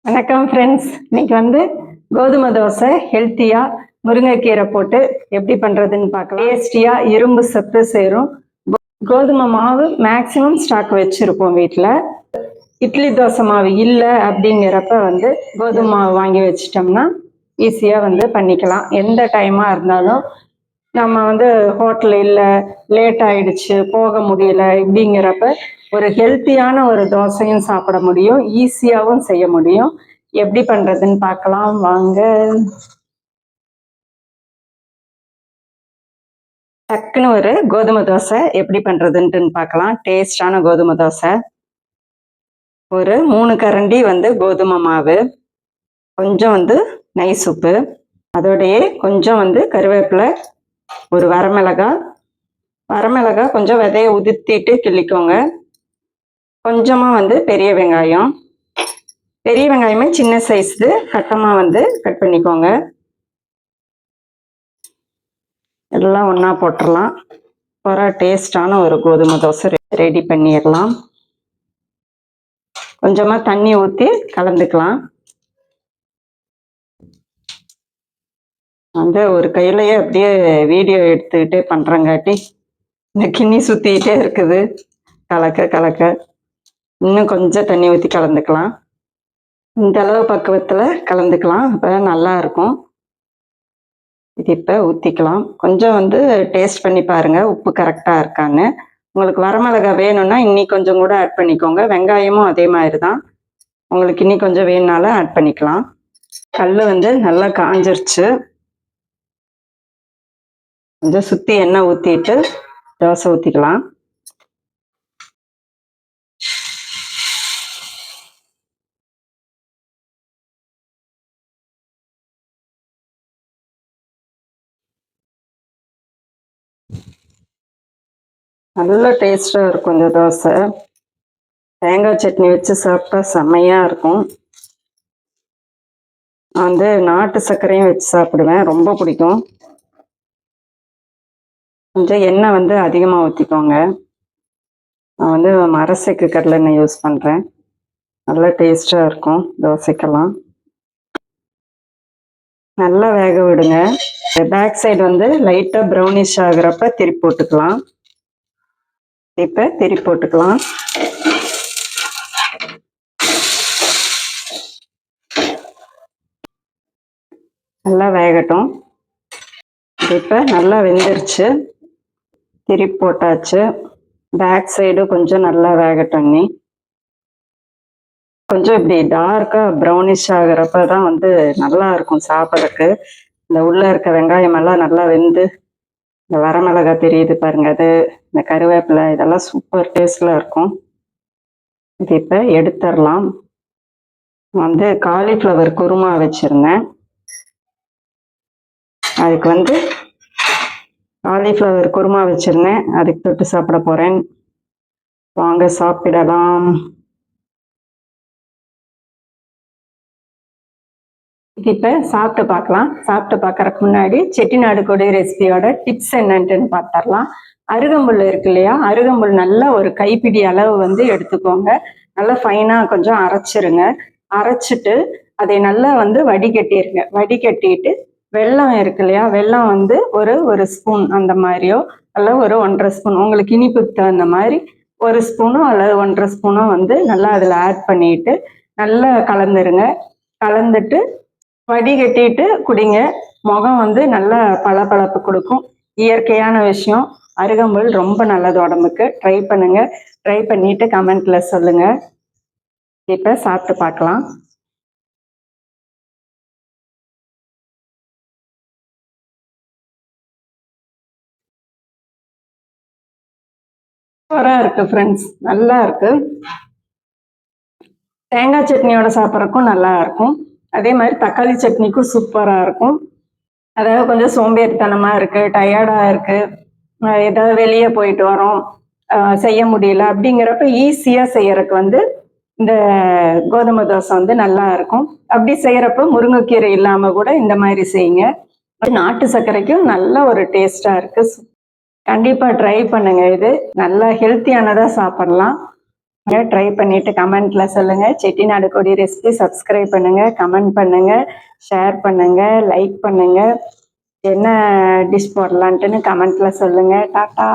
வணக்கம் ஃப்ரெண்ட்ஸ். இன்னைக்கு கோதுமை தோசை ஹெல்த்தியாக முருங்கைக்கீரை போட்டு எப்படி பண்ணுறதுன்னு பார்க்கலாம். டேஸ்டியாக இரும்பு சத்து சேரும். கோதுமை மாவு மேக்ஸிமம் ஸ்டாக் வச்சுருப்போம் வீட்டில். இட்லி தோசை மாவு இல்லை அப்படிங்கிறப்ப கோதுமை மாவு வாங்கி வச்சிட்டோம்னா ஈஸியாக பண்ணிக்கலாம். எந்த டைமாக இருந்தாலும் நம்ம ஹோட்டல் இல்லை, லேட் ஆயிடுச்சு, போக முடியல இப்படிங்கிறப்ப ஒரு ஹெல்த்தியான ஒரு தோசையும் சாப்பிட முடியும், ஈஸியாகவும் செய்ய முடியும். எப்படி பண்றதுன்னு பார்க்கலாம் வாங்க. டக்குன்னு ஒரு கோதுமை தோசை எப்படி பண்றதுன்ட்டு பார்க்கலாம். டேஸ்டான கோதுமை தோசை. ஒரு 3 கரண்டி கோதுமை மாவு, கொஞ்சம் நைஸ் உப்பு, அதோடையே கொஞ்சம் கருவேப்பிலை, ஒரு வரமிளகாய் கொஞ்சம் விதைய உதிர்த்திட்டு கிள்ளிக்கோங்க. கொஞ்சமா பெரிய வெங்காயம் சின்ன சைஸ் கட்டமா கட் பண்ணிக்கோங்க. எல்லாம் ஒண்ணா போட்டுடலாம். டேஸ்டான ஒரு கோதுமை தோசை ரெடி பண்ணிடலாம். கொஞ்சமா தண்ணி ஊற்றி கலந்துக்கலாம். ஒரு கையிலயே அப்படியே வீடியோ எடுத்துக்கிட்டே பண்றங்காட்டி இந்த கிண்ணி சுத்திக்கிட்டே இருக்குது. கலக்க இன்னும் கொஞ்சம் தண்ணி ஊற்றி கலந்துக்கலாம். இந்த அளவு பக்குவத்துல கலந்துக்கலாம், அப்ப நல்லா இருக்கும். இது இப்ப ஊத்திக்கலாம். கொஞ்சம் டேஸ்ட் பண்ணி பாருங்க உப்பு கரெக்டா இருக்கான்னு. உங்களுக்கு வரமிளகாய் வேணும்னா இன்னி கொஞ்சம் கூட ஆட் பண்ணிக்கோங்க. வெங்காயமும் அதே மாதிரி தான், உங்களுக்கு இன்னி கொஞ்சம் வேணும்னாலும் ஆட் பண்ணிக்கலாம். கல் நல்லா காஞ்சிருச்சு. கொஞ்சம் சுத்தி எண்ணெய் ஊத்திட்டு தோசை ஊத்திக்கலாம். நல்ல டேஸ்டா இருக்கும் இந்த தோசை. தேங்காய் சட்னி வச்சு சாப்பிட்டா செம்மையா இருக்கும். நான் நாட்டு சர்க்கரையும் வச்சு சாப்பிடுவேன், ரொம்ப பிடிக்கும். கொஞ்சம் எண்ணெய் அதிகமாக ஊற்றிக்கோங்க. நான் மரசெக்கு கடலை எண்ணெய் யூஸ் பண்ணுறேன். நல்லா டேஸ்டாக இருக்கும் தோசைக்கெல்லாம். நல்லா வேக விடுங்க. பேக் சைடு லைட்டாக ப்ரௌனிஷ் ஆகுறப்ப திருப்பி போட்டுக்கலாம். இப்போ திருப்பி போட்டுக்கலாம். நல்லா வேகட்டும். இப்போ நல்லா வெந்துருச்சு, திருப்பி போட்டாச்சு. பேக் சைடு கொஞ்சம் நல்லா வேகட்டும். கொஞ்சம் இப்படி டார்க்கா ப்ரௌனிஷ் ஆகுறப்ப தான் நல்லா இருக்கும் சாப்பிட்றதுக்கு. இந்த உள்ள இருக்க வெங்காயம் எல்லாம் நல்லா வெந்து இந்த வரமிளகாய் தெரியுது பாருங்க, அது இந்த கருவேப்பிலை இதெல்லாம் சூப்பர் டேஸ்ட்ல இருக்கும். இது இப்போ எடுத்துடலாம். காலிஃப்ளவர் குருமா வச்சிருந்தேன், அதுக்கு காலிஃப்ளவர் குருமா வச்சிருந்தேன், அதுக்கு தொட்டு சாப்பிட போறேன். வாங்க சாப்பிடலாம். இப்போ சாப்பிட்டு பார்க்கலாம். சாப்பிட்டு பார்க்கறதுக்கு முன்னாடி செட்டிநாடு கொடி ரெசிபியோட டிப்ஸ் என்னன்ட்டுன்னு பார்த்துடலாம். அருகம்புல் இருக்கு இல்லையா, அருகம்புல் நல்லா ஒரு கைப்பிடி அளவு எடுத்துக்கோங்க. நல்லா ஃபைனாக கொஞ்சம் அரைச்சிருங்க. அரைச்சிட்டு அதை நல்லா வடிகட்டிடுங்க. வடிகட்டிட்டு வெல்லம் இருக்கு இல்லையா, வெல்லம் ஒரு ஸ்பூன் அந்த மாதிரியோ அல்ல ஒரு 1.5 ஸ்பூன், உங்களுக்கு இனிப்புக்கு தகுந்த மாதிரி 1 ஸ்பூனோ அல்லது 1.5 ஸ்பூனோ நல்லா அதில் ஆட் பண்ணிட்டு நல்லா கலந்துருங்க. கலந்துட்டு வடிகட்டிட்டு குடிங்க. முகம் நல்லா பளபளப்பு கொடுக்கும். இயற்கையான விஷயம். அருகம்புல் ரொம்ப நல்லது உடம்புக்கு. ட்ரை பண்ணுங்க. ட்ரை பண்ணிட்டு கமெண்ட்ல சொல்லுங்க. இப்ப சாப்பிட்டு பார்க்கலாம். சூப்பரா இருக்கு ஃப்ரெண்ட்ஸ், நல்லா இருக்கு. தேங்காய் சட்னியோட சாப்பிட்றதுக்கும் நல்லா இருக்கும். அதே மாதிரி தக்காளி சட்னிக்கும் சூப்பராக இருக்கும். அதாவது கொஞ்சம் சோம்பேறித்தனமாக இருக்குது, டயர்டாக இருக்குது, ஏதாவது வெளியே போயிட்டு வரோம், செய்ய முடியல அப்படிங்கிறப்ப ஈஸியாக செய்யறதுக்கு இந்த கோதுமை தோசை நல்லா இருக்கும். அப்படி செய்யறப்ப முருங்கைக்கீரை இல்லாமல் கூட இந்த மாதிரி செய்யுங்க. நாட்டு சர்க்கரைக்கும் நல்ல ஒரு டேஸ்டாக இருக்குது. கண்டிப்பாக ட்ரை பண்ணுங்க. இது நல்லா ஹெல்த்தியானதாக சாப்பிடலாம். ட்ரை பண்ணிட்டு கமெண்ட்ல சொல்லுங்க. செட்டிநாடு கொடி ரெசிபி சப்ஸ்கிரைப் பண்ணுங்க, கமெண்ட் பண்ணுங்க, ஷேர் பண்ணுங்க, லைக் பண்ணுங்க. என்ன டிஷ் போடலான்ட்டுன்னு கமெண்ட்ல சொல்லுங்க. டாட்டா.